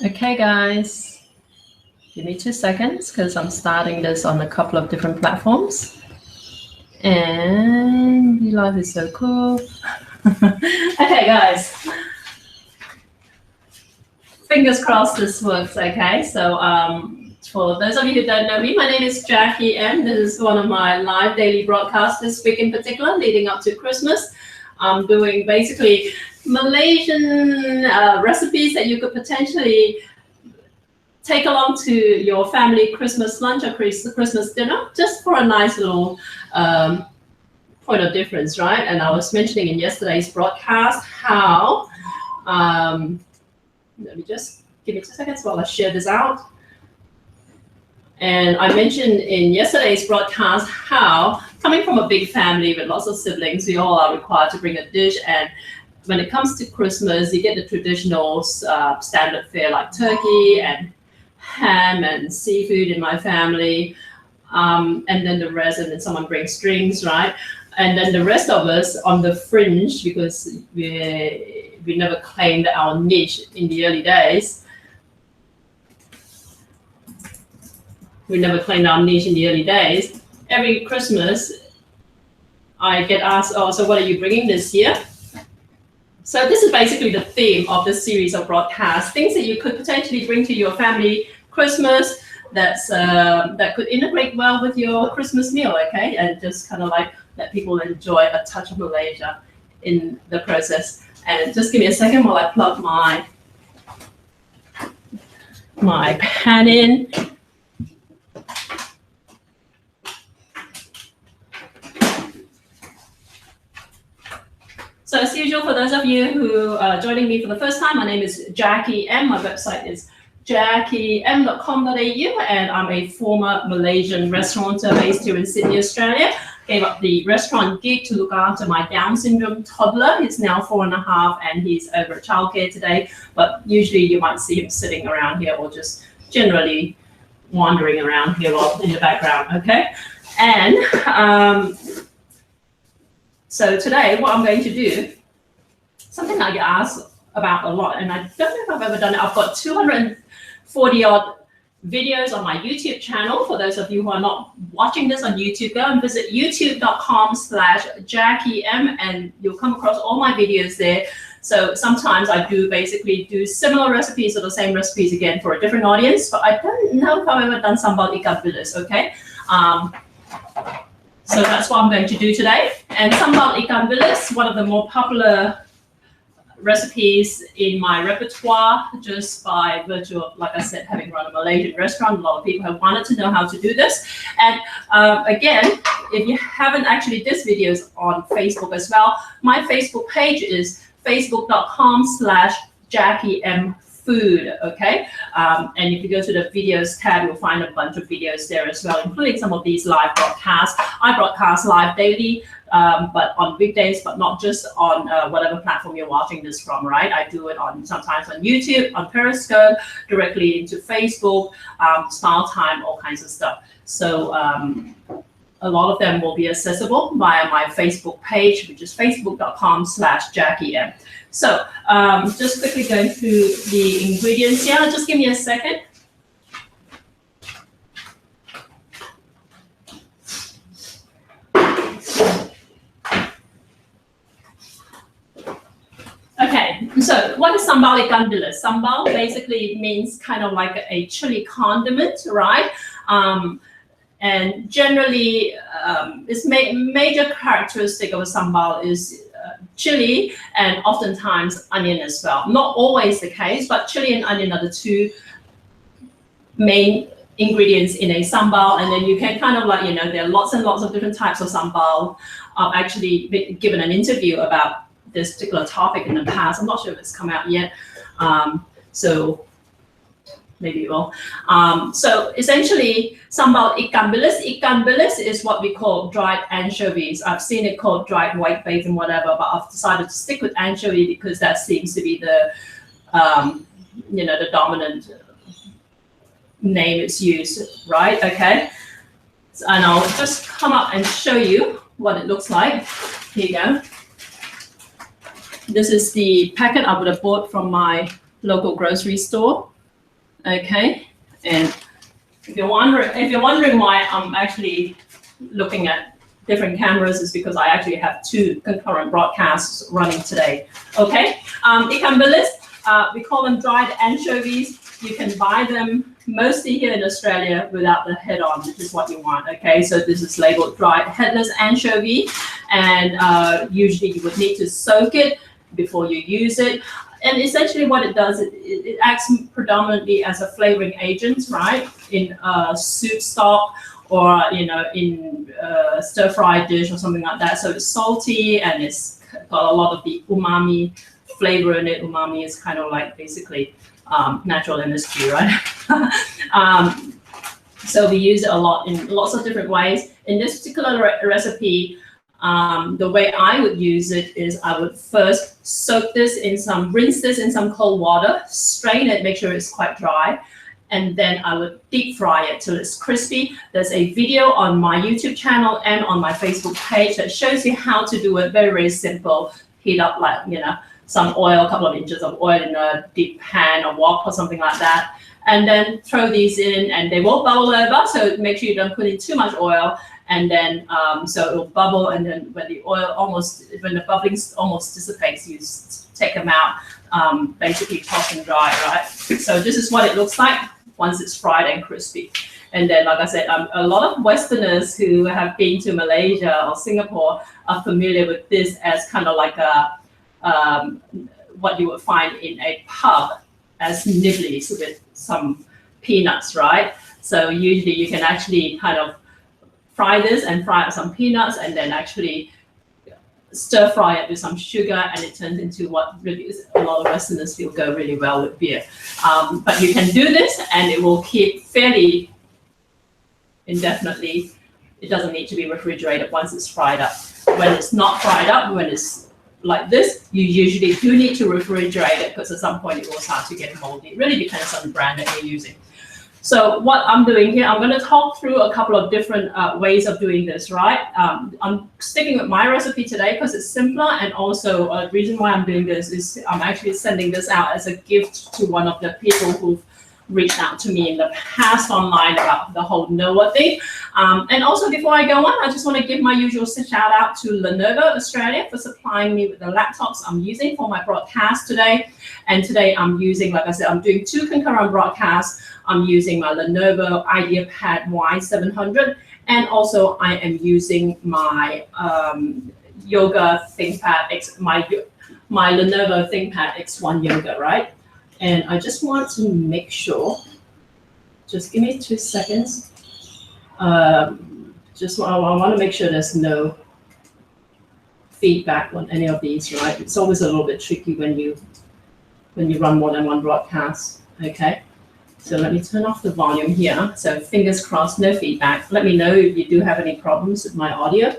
Okay, guys, give me 2 seconds because I'm starting this on a couple of different platforms. And life is so cool. Okay, guys. Fingers crossed this works, okay? So for those of you who don't know me, my name is Jackie M. This is one of my live daily broadcasts this week in particular, leading up to Christmas. I'm doing basically Malaysian recipes that you could potentially take along to your family Christmas lunch or Christmas dinner, just for a nice little point of difference, right? And I was mentioning in yesterday's broadcast how, let me just give me 2 seconds while I share this out. And I mentioned in yesterday's broadcast how, coming from a big family with lots of siblings, we all are required to bring a dish. And when it comes to Christmas, you get the traditional standard fare like turkey and ham and seafood in my family. And then the rest, and then someone brings drinks, right? And then the rest of us on the fringe, because we never claimed our niche in the early days. Every Christmas, I get asked, oh, so what are you bringing this year? So this is basically the theme of this series of broadcasts, things that you could potentially bring to your family Christmas that could integrate well with your Christmas meal, okay? And just kind of like let people enjoy a touch of Malaysia in the process. And just give me a second while I plug my pan in. So as usual, for those of you who are joining me for the first time, my name is Jackie M. My website is jackiem.com.au, and I'm a former Malaysian restaurateur based here in Sydney, Australia. Gave up the restaurant gig to look after my Down syndrome toddler. He's now 4.5 and he's over at childcare today, but usually you might see him sitting around here or just generally wandering around here in the background, okay? And so today, what I'm going to do, something I get asked about a lot, and I don't know if I've ever done it. I've got 240 odd videos on my YouTube channel. For those of you who are not watching this on YouTube, go and visit youtube.com/JackieM, and you'll come across all my videos there. So sometimes I do basically do similar recipes or the same recipes again for a different audience, but I don't know if I've ever done Sambal Ikan Bilis, okay? So that's what I'm going to do today. And Sambal Ikan Bilis, one of the more popular recipes in my repertoire, just by virtue of, like I said, having run a Malaysian restaurant. A lot of people have wanted to know how to do this. And again, if you haven't actually, this video is on Facebook as well. My Facebook page is facebook.com/JackieMFood, okay? And if you go to the videos tab, you'll find a bunch of videos there as well, including some of these live broadcasts. I broadcast live daily, but on weekdays, but not just on whatever platform you're watching this from, right? I do it sometimes on YouTube, on Periscope, directly into Facebook, Style Time, all kinds of stuff. So a lot of them will be accessible via my Facebook page, which is facebook.com/JackieM. So just quickly going through the ingredients here. Just give me a second. Okay, so what is Sambal Ikan Bilis? Sambal basically means kind of like a chili condiment, right? And generally, its major characteristic of a sambal is chili and oftentimes onion as well. Not always the case, but chili and onion are the two main ingredients in a sambal. And then you can kind of like, there are lots and lots of different types of sambal. I've actually been given an interview about this particular topic in the past. I'm not sure if it's come out yet. So maybe it will. So essentially, Sambal Ikan Bilis. Ikan Bilis is what we call dried anchovies. I've seen it called dried whitebait and whatever, but I've decided to stick with anchovy because that seems to be the, the dominant name it's used, right? Okay. And I'll just come up and show you what it looks like. Here you go. This is the packet I would have bought from my local grocery store. Okay, and if you're wondering why I'm actually looking at different cameras, is because I actually have 2 concurrent broadcasts running today. Okay, ikan bilis, we call them dried anchovies. You can buy them mostly here in Australia without the head on, which is what you want. Okay, so this is labeled dried headless anchovy, and usually you would need to soak it before you use it. And essentially what it does, it acts predominantly as a flavoring agent, right? In soup stock, or in stir-fried dish or something like that. So it's salty and it's got a lot of the umami flavor in it. Umami is kind of like basically natural MSG, right? So we use it a lot in lots of different ways. In this particular recipe, the way I would use it is I would first rinse this in some cold water, strain it, make sure it's quite dry, and then I would deep fry it till it's crispy. There's a video on my YouTube channel and on my Facebook page that shows you how to do it. Very, very simple. Heat up some oil, a couple of inches of oil in a deep pan or wok or something like that. And then throw these in and they won't bubble over. So make sure you don't put in too much oil. And then, so it will bubble. And then when the bubbling almost dissipates, you take them out, basically toss and dry, right? So this is what it looks like once it's fried and crispy. And then, like I said, a lot of Westerners who have been to Malaysia or Singapore are familiar with this as kind of like what you would find in a pub as nibblies with some peanuts, right? So usually you can actually kind of fry this and fry up some peanuts and then actually stir fry it with some sugar, and it turns into what really is, a lot of Westerners feel go really well with beer. But you can do this and it will keep fairly indefinitely. It doesn't need to be refrigerated once it's fried up. When it's not fried up, when it's like this, you usually do need to refrigerate it because at some point it will start to get moldy. It really depends on the brand that you're using. So what I'm doing here, I'm going to talk through a couple of different ways of doing this, right? I'm sticking with my recipe today because it's simpler, and also a reason why I'm doing this is I'm actually sending this out as a gift to one of the people who've reached out to me in the past online about the whole NOAA thing. And also before I go on, I just want to give my usual shout out to Lenovo Australia for supplying me with the laptops I'm using for my broadcast today. And today I'm using, like I said, I'm doing 2 concurrent broadcasts. I'm using my Lenovo IdeaPad Y700, and also I am using my Yoga ThinkPad my Lenovo ThinkPad X1 Yoga, right? And I just want to make sure, just give me 2 seconds. I want to make sure there's no feedback on any of these, right? It's always a little bit tricky when you run more than one broadcast, okay? So let me turn off the volume here. So fingers crossed, no feedback. Let me know if you do have any problems with my audio.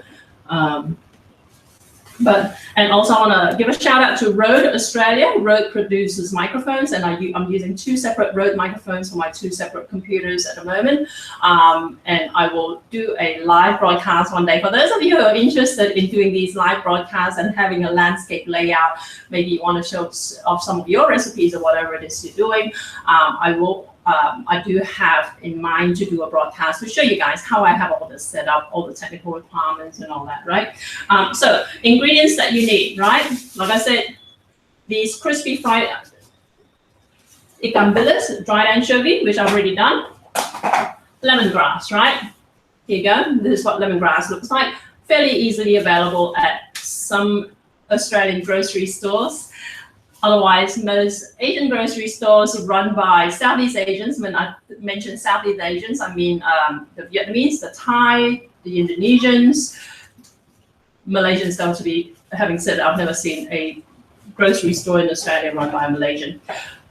And also I want to give a shout out to Rode Australia. Rode produces microphones, and I'm using 2 separate Rode microphones for my 2 separate computers at the moment. And I will do a live broadcast one day. For those of you who are interested in doing these live broadcasts and having a landscape layout, maybe you want to show off some of your recipes or whatever it is you're doing, I do have in mind to do a broadcast to show you guys how I have all this set up, all the technical requirements and all that, right? So ingredients that you need, right? Like I said, these crispy fried ikan bilis, dried anchovy, which I've already done. Lemongrass, right? Here you go. This is what lemongrass looks like. Fairly easily available at some Australian grocery stores. Otherwise, most Asian grocery stores run by Southeast Asians. When I mention Southeast Asians, I mean the Vietnamese, the Thai, the Indonesians, Malaysians. Though, to be having said that, I've never seen a grocery store in Australia run by a Malaysian.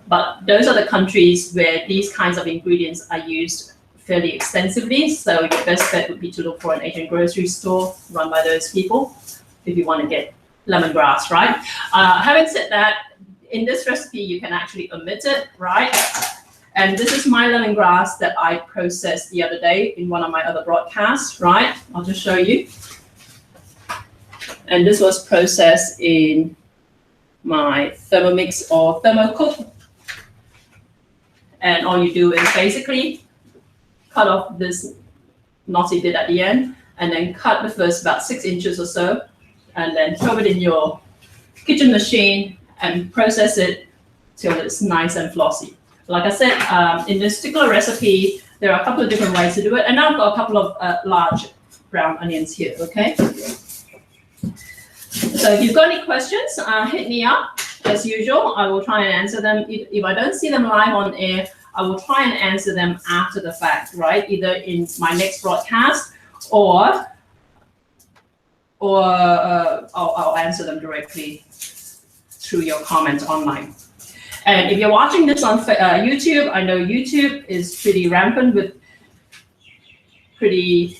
But those are the countries where these kinds of ingredients are used fairly extensively. So your best bet would be to look for an Asian grocery store run by those people if you want to get lemongrass, right? Having said that, in this recipe, you can actually omit it, right? And this is my lemongrass that I processed the other day in one of my other broadcasts, right? I'll just show you. And this was processed in my Thermomix or Thermocook. And all you do is basically cut off this knotty bit at the end, and then cut the first about 6 inches or so, and then throw it in your kitchen machine and process it till it's nice and flossy. Like I said, in this particular recipe, there are a couple of different ways to do it, and now I've got a couple of large brown onions here, okay? So if you've got any questions, hit me up. As usual, I will try and answer them. If I don't see them live on air, I will try and answer them after the fact, right? Either in my next broadcast or I'll answer them directly through your comments online. And if you're watching this on YouTube, I know YouTube is pretty rampant with pretty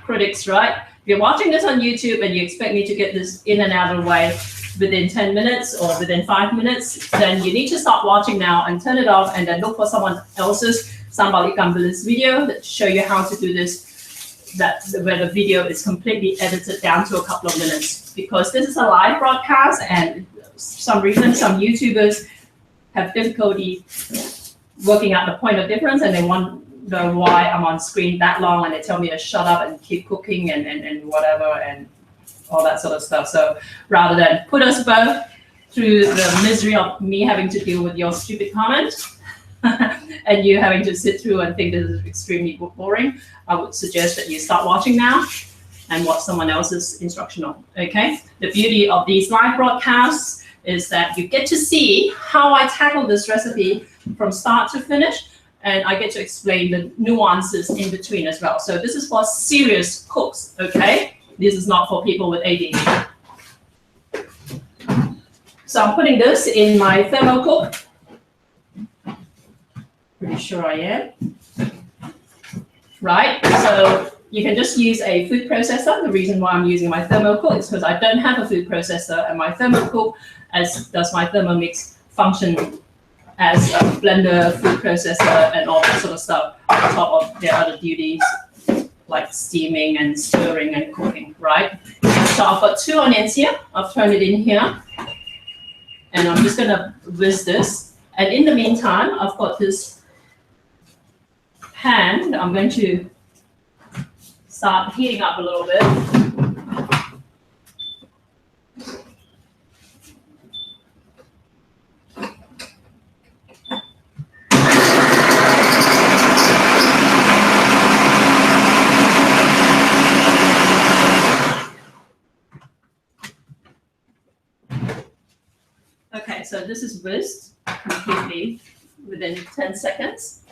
critics, right? If you're watching this on YouTube and you expect me to get this in and out of the way within 10 minutes or within 5 minutes, then you need to stop watching now and turn it off, and then look for someone else's Sambal Ikan Bilis video that show you how to do this, where the video is completely edited down to a couple of minutes. Because this is a live broadcast, and for some reason some YouTubers have difficulty working out the point of difference, and they wonder why I'm on screen that long, and they tell me to shut up and keep cooking and whatever and all that sort of stuff. So rather than put us both through the misery of me having to deal with your stupid comments and you having to sit through and think this is extremely boring, I would suggest that you start watching now and watch someone else's instructional, okay? The beauty of these live broadcasts is that you get to see how I tackle this recipe from start to finish, and I get to explain the nuances in between as well. So this is for serious cooks, okay? This is not for people with ADD. So I'm putting this in my thermocook. Pretty sure I am. Right, so you can just use a food processor. The reason why I'm using my thermocook is because I don't have a food processor, and my thermocook, as does my Thermomix, function as a blender, food processor, and all that sort of stuff on top of their other duties, like steaming and stirring and cooking, right? So I've got 2 onions here. I've thrown it in here. And I'm just gonna whiz this. And in the meantime, I've got this pan that I'm going to start heating up a little bit. Okay, so this is whisked completely within 10 seconds.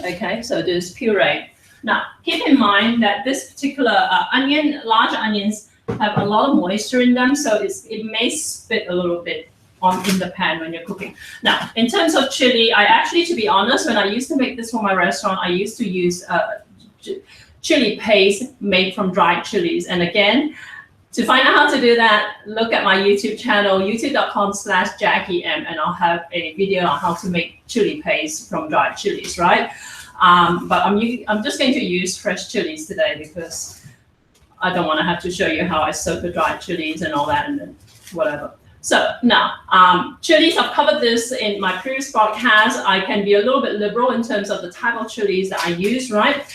Okay, so there's puree. Now, keep in mind that this particular large onions have a lot of moisture in them, so it may spit a little bit in the pan when you're cooking. Now, in terms of chili, I actually, to be honest, when I used to make this for my restaurant, I used to use chili paste made from dried chilies. And again, to find out how to do that, look at my YouTube channel, youtube.com/JackieM, and I'll have a video on how to make chili paste from dried chilies, right? But I'm just going to use fresh chilies today because I don't want to have to show you how I soak the dried chilies and all that and then whatever. So now, chilies, I've covered this in my previous podcast. I can be a little bit liberal in terms of the type of chilies that I use, right?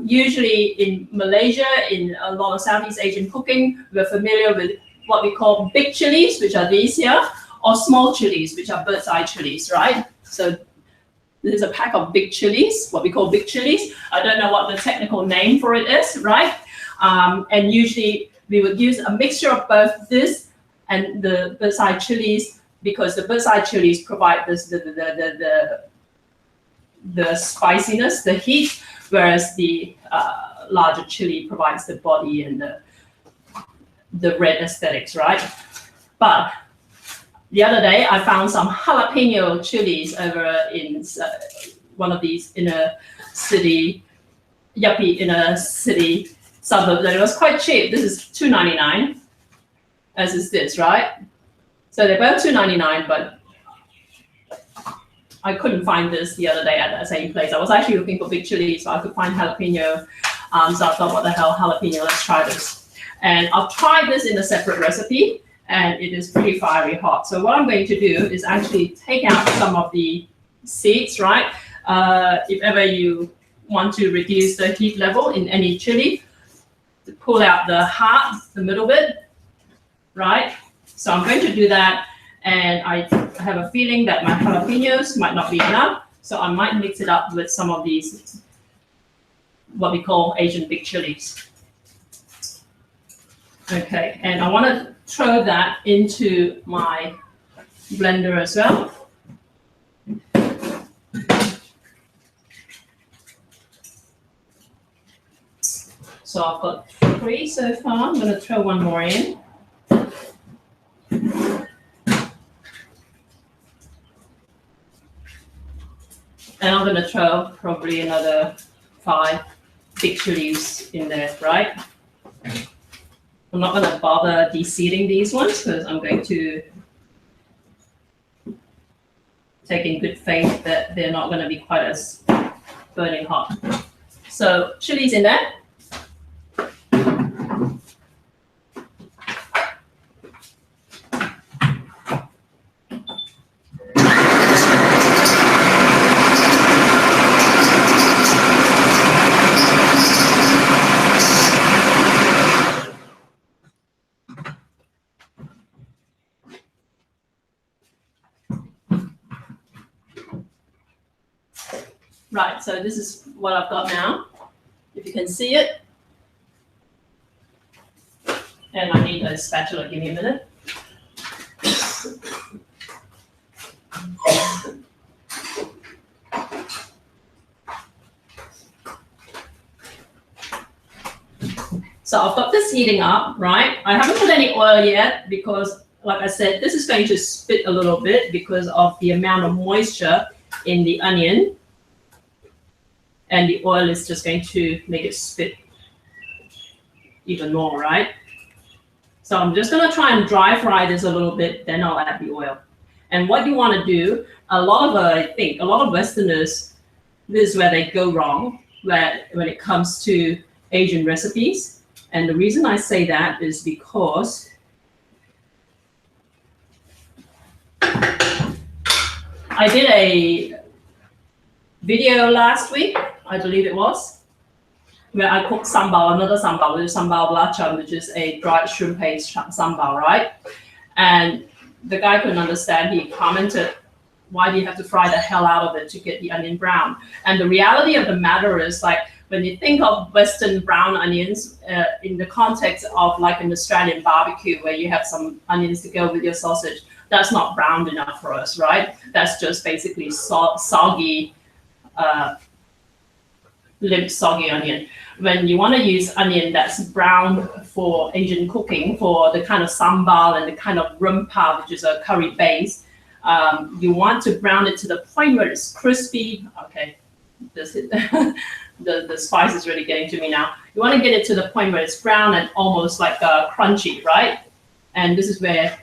Usually in Malaysia, in a lot of Southeast Asian cooking, we're familiar with what we call big chilies, which are these here, or small chilies, which are bird's eye chilies, right? So this is a pack of big chilies, what we call big chilies. I don't know what the technical name for it is, right? And usually we would use a mixture of both this and the bird's eye chilies, because the bird's eye chilies provide this the spiciness, the heat, whereas the larger chili provides the body and the red aesthetics, right? But the other day I found some jalapeno chilies over in one of these inner city suburb, and it was quite cheap. This is $2.99. As is this, right? So they're both $2.99, but I couldn't find this the other day at that same place. I was actually looking for big chili, so I could find jalapeno. So I thought, what the hell, jalapeno, let's try this. And I've tried this in a separate recipe, and it is pretty fiery hot. So what I'm going to do is actually take out some of the seeds, right? If ever you want to reduce the heat level in any chili, to pull out the heart, the middle bit, right? So I'm going to do that, and I have a feeling that my jalapenos might not be enough, so I might mix it up with some of these, what we call Asian big chilies. Okay, and I want to throw that into my blender as well. So I've got 3 so far. I'm going to throw one more in. And I'm going to throw probably another 5 big chilies in there, right? I'm not going to bother de-seeding these ones because I'm going to take in good faith that they're not going to be quite as burning hot. So chilies in there. Right, so this is what I've got now, if you can see it. And I need a spatula, give me a minute. So I've got this heating up, right? I haven't put any oil yet because, like I said, this is going to spit a little bit because of the amount of moisture in the onion. And the oil is just going to make it spit even more, right? So I'm just going to try and dry fry this a little bit, then I'll add the oil. And what you want to do, I think a lot of Westerners, this is where they go wrong when it comes to Asian recipes. And the reason I say that is because I did a video last week, I believe it was, where I cooked sambal, another sambal, which is sambal belacan, which is a dried shrimp paste sambal, right? And the guy couldn't understand. He commented, why do you have to fry the hell out of it to get the onion brown? And the reality of the matter is, like, when you think of Western brown onions in the context of like an Australian barbecue where you have some onions to go with your sausage, that's not browned enough for us, right? That's just basically soggy, limp, soggy onion. When you want to use onion that's brown for Asian cooking, for the kind of sambal and the kind of rempah, which is a curry base, you want to brown it to the point where it's crispy. Okay, the spice is really getting to me now. You want to get it to the point where it's brown and almost like crunchy, right? And this is where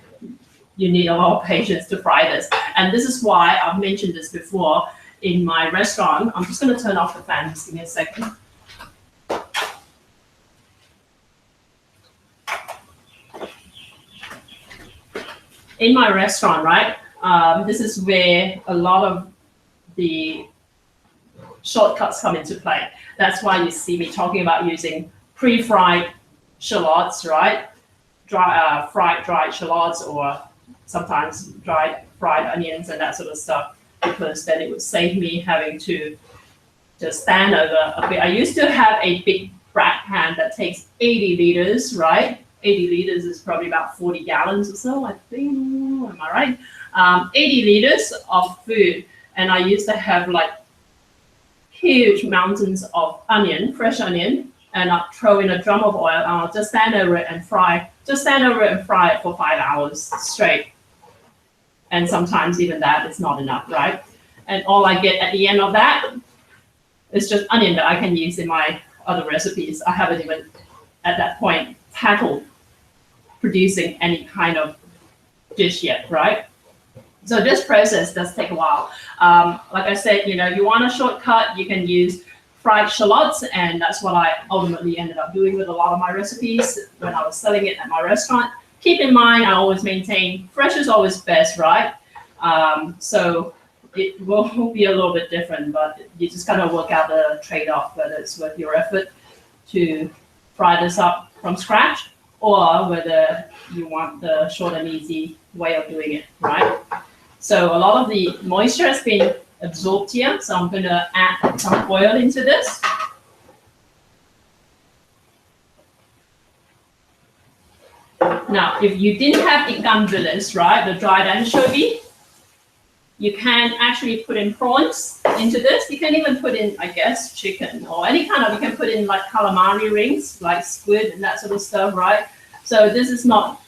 you need a lot of patience to fry this. And this is why I've mentioned this before in my restaurant. I'm just going to turn off the fan. Just give me a second. In my restaurant, right, this is where a lot of the shortcuts come into play. That's why you see me talking about using pre-fried shallots, right? Fried dried shallots, or sometimes dried fried onions and that sort of stuff, because then it would save me having to just stand over a bit. I used to have a big frat pan that takes 80 liters, right? 80 liters is probably about 40 gallons or so, I think. Am I right? 80 liters of food. And I used to have like huge mountains of onion, fresh onion, and I'd throw in a drum of oil and I'll just stand over it and fry. Just stand over it and fry it for 5 hours straight. And sometimes even that is not enough, right? And all I get at the end of that is just onion that I can use in my other recipes. I haven't even, at that point, tackled producing any kind of dish yet, right? So this process does take a while. Like I said, you know, if you want a shortcut, you can use fried shallots, and that's what I ultimately ended up doing with a lot of my recipes when I was selling it at my restaurant. keep in mind, I always maintain fresh is always best, right? So it will be a little bit different, but you just kind of work out the trade-off, whether it's worth your effort to fry this up from scratch or whether you want the short and easy way of doing it, right? So a lot of the moisture has been absorbed here, so I'm going to add some oil into this. Now, if you didn't have ikan bilis, right, the dried anchovy, you can actually put in prawns into this. You can even put in, I guess, chicken or any kind of, you can put in like calamari rings, like squid and that sort of stuff, right? So this is not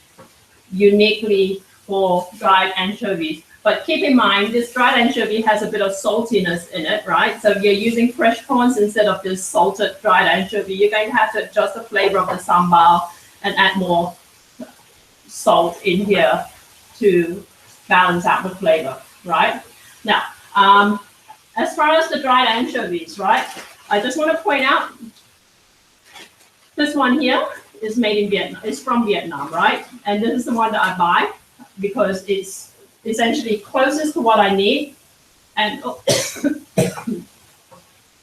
uniquely for dried anchovies. But keep in mind, this dried anchovy has a bit of saltiness in it, right? So if you're using fresh prawns instead of this salted dried anchovy, you're going to have to adjust the flavor of the sambal and add more salt in here to balance out the flavor, right? Now, as far as the dried anchovies, right, I just want to point out this one here is made in Vietnam. It's from Vietnam, right? And this is the one that I buy because it's essentially closest to what I need and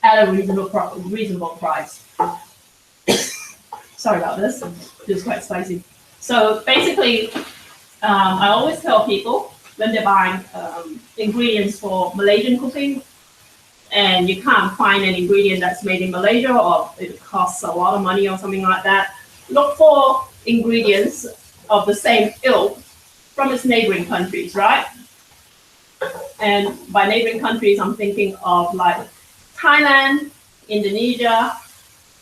at a reasonable price. Sorry about this. It's quite spicy. So basically, I always tell people when they're buying ingredients for Malaysian cooking and you can't find an ingredient that's made in Malaysia or it costs a lot of money or something like that, look for ingredients of the same ilk from its neighboring countries, right? And by neighboring countries, I'm thinking of like Thailand, Indonesia,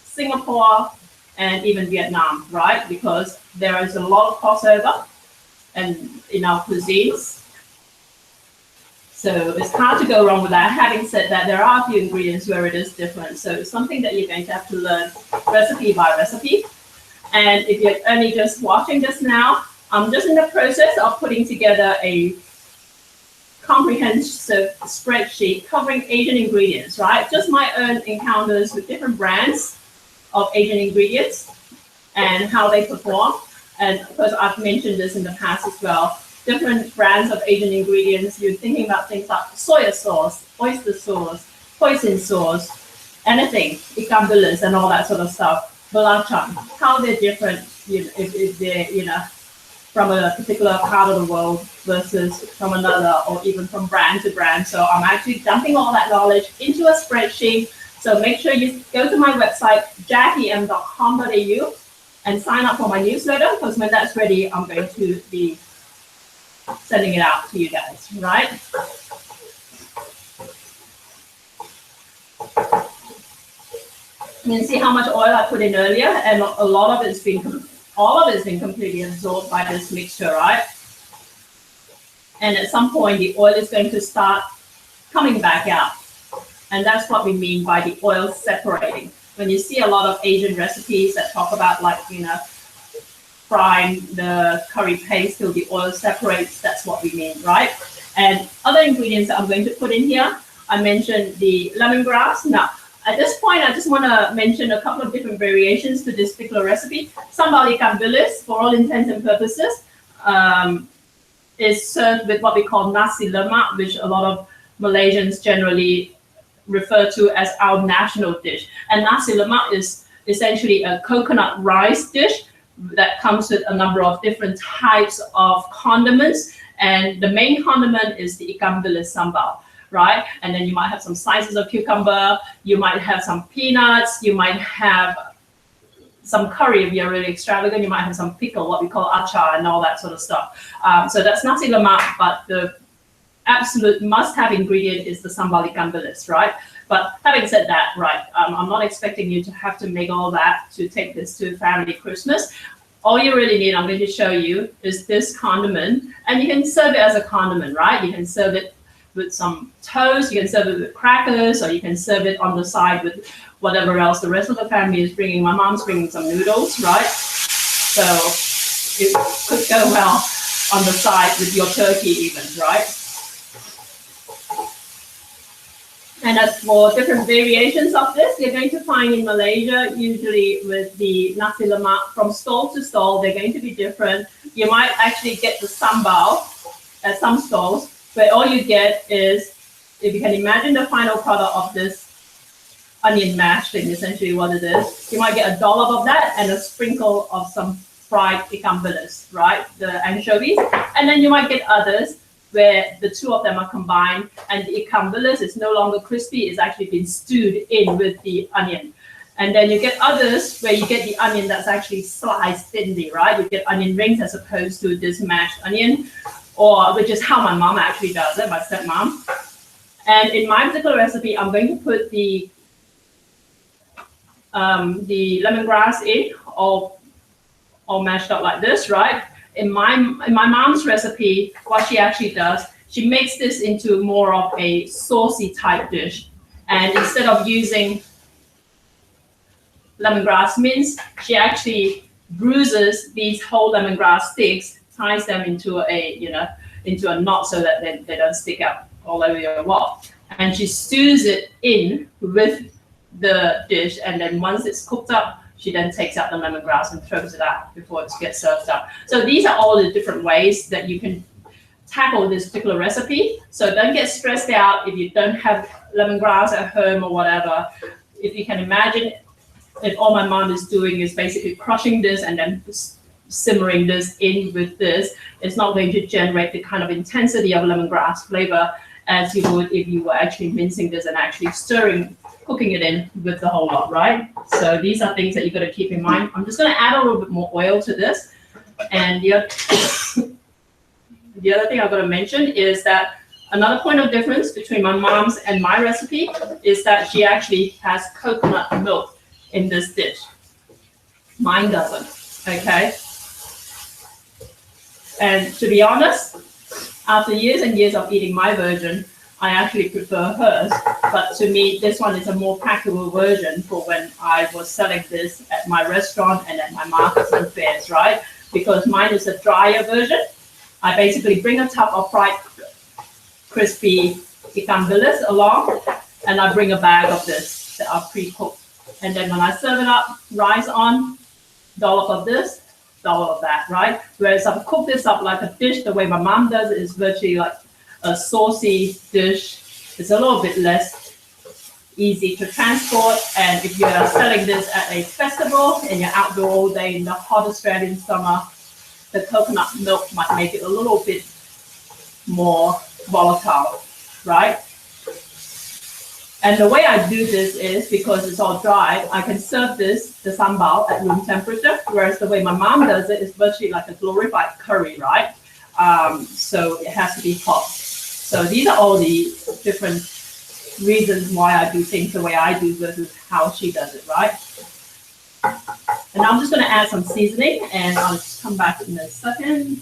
Singapore, and even Vietnam, right? Because there is a lot of crossover and in our cuisines. So it's hard to go wrong with that. Having said that, there are a few ingredients where it is different. So it's something that you're going to have to learn recipe by recipe. And if you're only just watching this now, I'm just in the process of putting together a comprehensive spreadsheet covering Asian ingredients, right? Just my own encounters with different brands of Asian ingredients and how they perform. And of course, I've mentioned this in the past as well. Different brands of Asian ingredients, you're thinking about things like soy sauce, oyster sauce, hoisin sauce, anything, ikan bilis and all that sort of stuff, belacan, how they're different, if they're, from a particular part of the world versus from another, or even from brand to brand. So I'm actually dumping all that knowledge into a spreadsheet. So make sure you go to my website, jackiem.com.au, and sign up for my newsletter, because when that's ready, I'm going to be sending it out to you guys, right? You can see how much oil I put in earlier, and a lot of it's been, all of it's been completely absorbed by this mixture, right? And at some point, the oil is going to start coming back out. And that's what we mean by the oil separating. When you see a lot of Asian recipes that talk about like, frying the curry paste till the oil separates, that's what we mean, right? And other ingredients that I'm going to put in here, I mentioned the lemongrass. Now, at this point, I just want to mention a couple of different variations to this particular recipe. Sambal Ikan Bilis, for all intents and purposes, is served with what we call nasi lemak, which a lot of Malaysians generally refer to as our national dish. And nasi lemak is essentially a coconut rice dish that comes with a number of different types of condiments. And the main condiment is the ikan bilis sambal, right? And then you might have some slices of cucumber, you might have some peanuts, you might have some curry if you're really extravagant, you might have some pickle, what we call achar and all that sort of stuff. So that's nasi lemak, but the absolute must-have ingredient is the sambal ikan bilis, right? But having said that, right, I'm not expecting you to have to make all that to take this to family Christmas. All you really need, I'm going to show you, is this condiment, and you can serve it as a condiment, right? You can serve it with some toast, you can serve it with crackers, or you can serve it on the side with whatever else the rest of the family is bringing. My mom's bringing some noodles, right? So it could go well on the side with your turkey even, right? And as for different variations of this, you're going to find in Malaysia, usually with the nasi lemak, from stall to stall, they're going to be different. you might actually get the sambal at some stalls, where all you get is, if you can imagine the final product of this onion mash thing, essentially what it is, you might get a dollop of that and a sprinkle of some fried ikan bilis, right? The anchovies. And then you might get others where the two of them are combined and the ikan bilis is no longer crispy, it's actually been stewed in with the onion. And then you get others where you get the onion that's actually sliced thinly, right? You get onion rings as opposed to this mashed onion, or which is how my mom actually does it, my stepmom. And in my particular recipe, I'm going to put the lemongrass in, all mashed up like this, right? In my mom's recipe, what she actually does, she makes this into more of a saucy type dish. And instead of using lemongrass mince, she actually bruises these whole lemongrass sticks, ties them into a knot so that they don't stick out all over your wall. And she stews it in with the dish, and then once it's cooked up, she then takes out the lemongrass and throws it out before it gets served up. So these are all the different ways that you can tackle this particular recipe. So don't get stressed out if you don't have lemongrass at home or whatever. If you can imagine, if all my mom is doing is basically crushing this and then simmering this in with this, it's not going to generate the kind of intensity of lemongrass flavor as you would if you were actually mincing this and actually cooking it in with the whole lot, right? So these are things that you've got to keep in mind. I'm just going to add a little bit more oil to this. And the other thing I've got to mention is that another point of difference between my mom's and my recipe is that she actually has coconut milk in this dish. Mine doesn't, okay? And to be honest, after years and years of eating my version, I actually prefer hers, but to me, this one is a more practical version for when I was selling this at my restaurant and at my markets and fairs, right? Because mine is a drier version. I basically bring a tub of fried crispy ikan bilis along, and I bring a bag of this that are pre-cooked. And then when I serve it up, rice on, dollop of this, dollop of that, right? Whereas I've cooked this up like a dish, the way my mom does it is virtually like a saucy dish. It's a little bit less easy to transport, and if you are selling this at a festival and you're outdoor all day in the hot Australian summer, the coconut milk might make it a little bit more volatile, right? And the way I do this is, because it's all dry, I can serve this, the sambal, at room temperature, whereas the way my mom does it is virtually like a glorified curry, right? So it has to be hot. So these are all the different reasons why I do things the way I do versus how she does it, right? And I'm just going to add some seasoning, and I'll just come back in a second.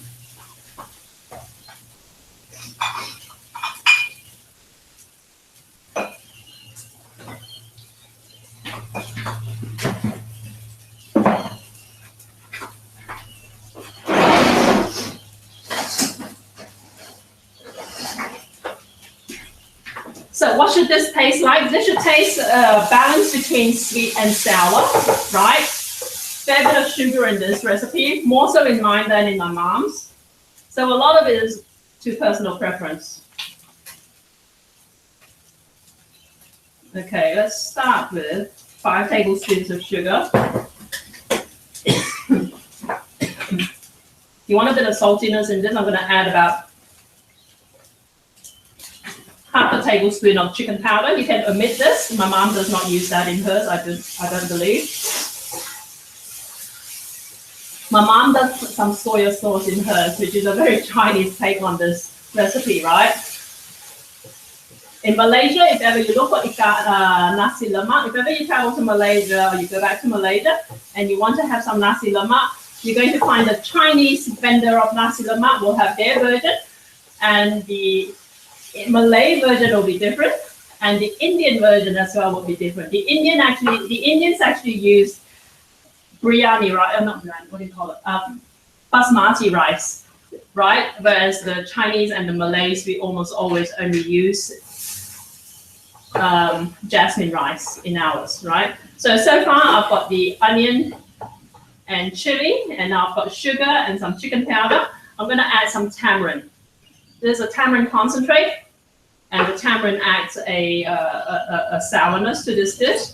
So what should this taste like? This should taste balanced between sweet and sour, right? Fair bit of sugar in this recipe, more so in mine than in my mom's. So a lot of it is to personal preference. Okay, let's start with 5 tablespoons of sugar. If you want a bit of saltiness in this, I'm going to add about half a tablespoon of chicken powder. You can omit this. My mom does not use that in hers, I don't believe. My mom does put some soy sauce in hers, which is a very Chinese take on this recipe, right? In Malaysia, if ever you look for nasi lemak, if ever you travel to Malaysia or you go back to Malaysia and you want to have some nasi lemak, you're going to find the Chinese vendor of nasi lemak will have their version, and the Malay version will be different, and the Indian version as well will be different. The Indians actually use biryani rice, not biryani, what do you call it? Basmati rice, right? Whereas the Chinese and the Malays, we almost always only use jasmine rice in ours, right? So far I've got the onion and chili, and I've got sugar and some chicken powder. I'm going to add some tamarind. There's a tamarind concentrate, and the tamarind adds a sourness to this dish.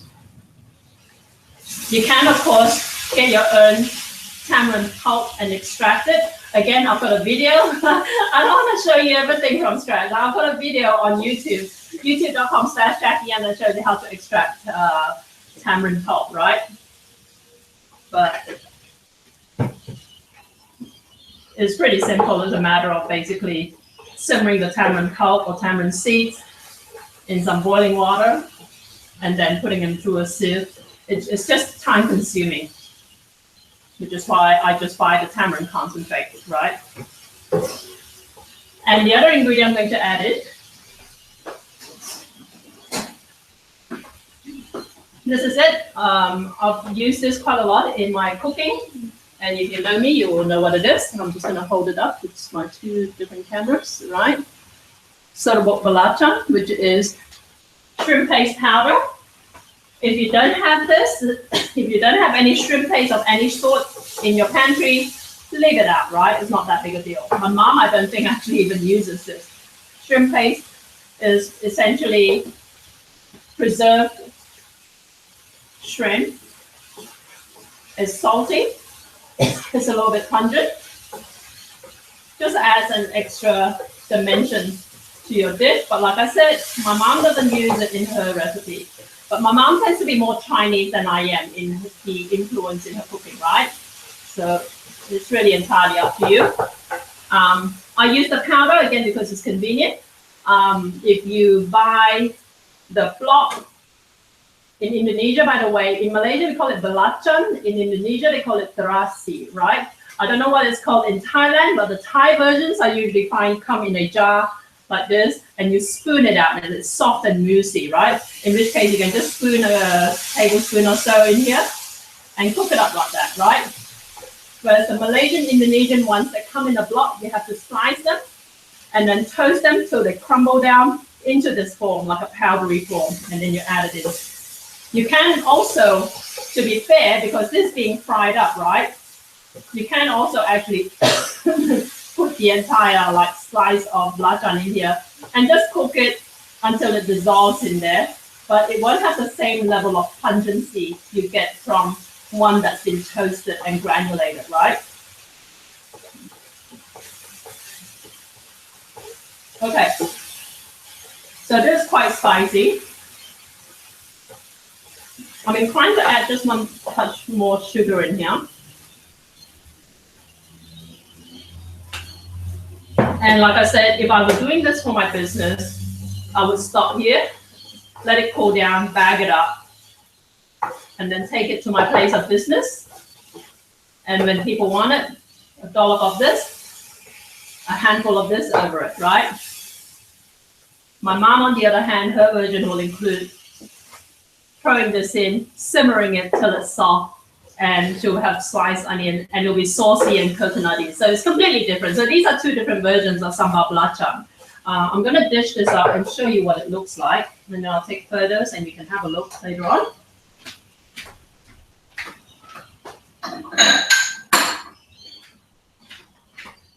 You can, of course, get your own tamarind pulp and extract it. Again, I've got a video. I don't want to show you everything from scratch. I've got a video on YouTube, youtube.com/JackieYan, that shows you how to extract tamarind pulp, right? But it's pretty simple. It's a matter of basically simmering the tamarind pulp or tamarind seeds in some boiling water and then putting them through a sieve. It's just time consuming, which is why I just buy the tamarind concentrate, right? And the other ingredient I'm going to add is, this is it. I've used this quite a lot in my cooking, and if you know me, you will know what it is. I'm just going to hold it up. It's my two different cameras, right? Soda belacan, which is shrimp paste powder. If you don't have this, if you don't have any shrimp paste of any sort in your pantry, leave it out, right? It's not that big a deal. My mom, I don't think, actually even uses this. Shrimp paste is essentially preserved shrimp. It's salty. It's a little bit pungent. Just adds an extra dimension to your dish. But like I said, my mom doesn't use it in her recipe. But my mom tends to be more Chinese than I am in the influence in her cooking, right? So it's really entirely up to you. I use the powder, again, because it's convenient. If you buy the block, in Indonesia, by the way, in Malaysia, we call it belacan. In Indonesia, they call it terasi, right? I don't know what it's called in Thailand, but the Thai versions I usually find come in a jar like this, and you spoon it out, and it's soft and moussey, right? In which case, you can just spoon a tablespoon or so in here and cook it up like that, right? Whereas the Malaysian, Indonesian ones that come in a block, you have to slice them and then toast them till they crumble down into this form, like a powdery form, and then you add it in. You can also, to be fair, because this is being fried up, right? You can also actually put the entire like slice of belacan in here and just cook it until it dissolves in there. But it won't have the same level of pungency you get from one that's been toasted and granulated, right? Okay. So this is quite spicy. I'm inclined to add just one touch more sugar in here. And like I said, if I were doing this for my business, I would stop here, let it cool down, bag it up, and then take it to my place of business. And when people want it, a dollop of this, a handful of this over it, right? My mom, on the other hand, her version will include throwing this in, simmering it till it's soft, and she'll have sliced onion, and it'll be saucy and coconutty. So it's completely different. So these are two different versions of sambal belacan. I'm going to dish this up and show you what it looks like, and then I'll take photos, and you can have a look later on.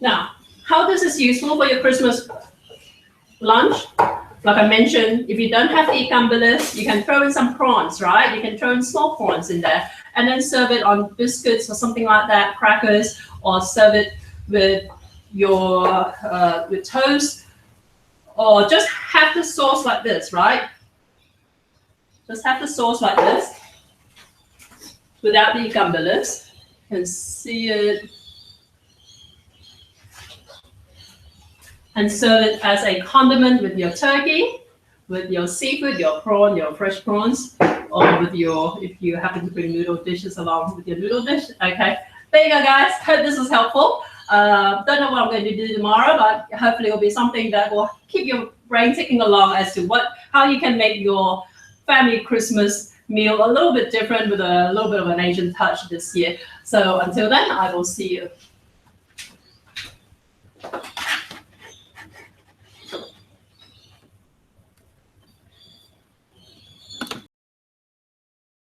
Now, how this is useful for your Christmas lunch? Like I mentioned, if you don't have the ikan bilis, you can throw in some prawns, right? You can throw in small prawns in there and then serve it on biscuits or something like that, crackers, or serve it with your with toast, or just have the sauce like this, right? Just have the sauce like this without the ikan bilis. You can see it. And serve it as a condiment with your turkey, with your seafood, your prawn, your fresh prawns, or with your, if you happen to bring noodle dishes along with your noodle dish. Okay, there you go, guys. Hope this was helpful. Don't know what I'm going to do tomorrow, but hopefully it'll be something that will keep your brain ticking along as to how you can make your family Christmas meal a little bit different with a little bit of an Asian touch this year. So until then, I will see you.